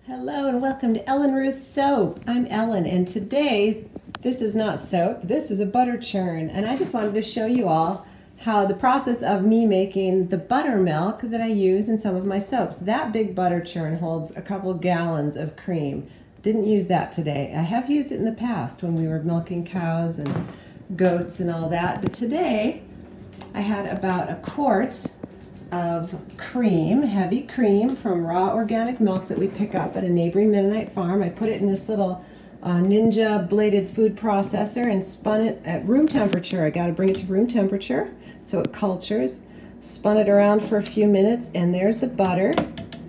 Hello and welcome to Ellen Ruth Soap. I'm Ellen and today this is not soap, this is a butter churn, and I just wanted to show you all how the process of me making the buttermilk that I use in some of my soaps. That big butter churn holds a couple gallons of cream. Didn't use that today. I have used it in the past when we were milking cows and goats and all that, but today I had about a quart of cream, heavy cream from raw organic milk that we pick up at a neighboring Mennonite farm. I put it in this little Ninja bladed food processor and spun it at room temperature. I got to bring it to room temperature so it cultures. Spun it around for a few minutes, and there's the butter.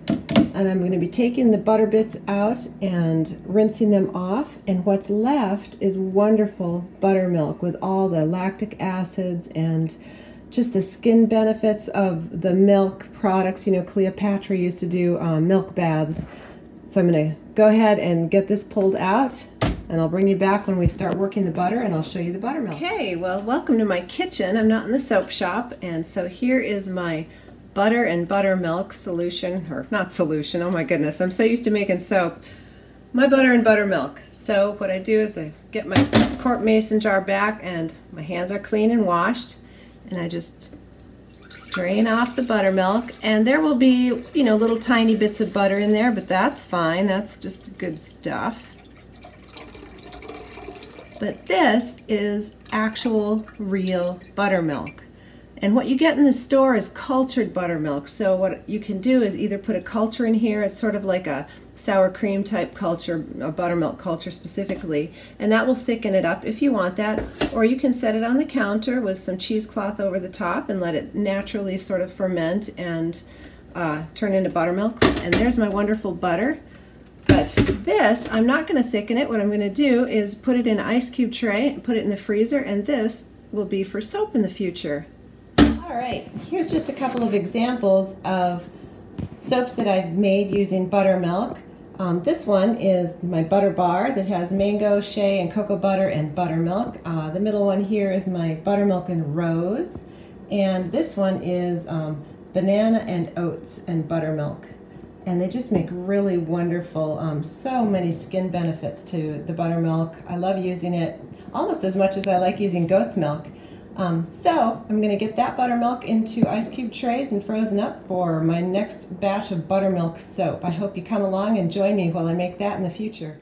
And I'm going to be taking the butter bits out and rinsing them off, and what's left is wonderful buttermilk with all the lactic acids and just the skin benefits of the milk products. You know, Cleopatra used to do milk baths. So I'm going to go ahead and get this pulled out, and I'll bring you back when we start working the butter and I'll show you the buttermilk. Okay, well, welcome to my kitchen. I'm not in the soap shop, and so here is my butter and buttermilk solution, or not solution, oh my goodness, I'm so used to making soap. My butter and buttermilk. So what I do is I get my quart mason jar back, and my hands are clean and washed. And I just strain off the buttermilk, and there will be, you know, little tiny bits of butter in there, but that's fine. That's just good stuff. But this is actual real buttermilk. And what you get in the store is cultured buttermilk. So what you can do is either put a culture in here. It's sort of like a sour cream type culture, a buttermilk culture specifically, and that will thicken it up if you want that. Or you can set it on the counter with some cheesecloth over the top and let it naturally sort of ferment and turn into buttermilk. And there's my wonderful butter. But this, I'm not going to thicken it. What I'm going to do is put it in an ice cube tray and put it in the freezer, and this will be for soap in the future. All right, here's just a couple of examples of soaps that I've made using buttermilk. This one is my butter bar that has mango, shea, and cocoa butter and buttermilk. The middle one here is my buttermilk and rose. And this one is banana and oats and buttermilk. And they just make really wonderful, so many skin benefits to the buttermilk. I love using it almost as much as I like using goat's milk. So I'm going to get that buttermilk into ice cube trays and frozen up for my next batch of buttermilk soap. I hope you come along and join me while I make that in the future.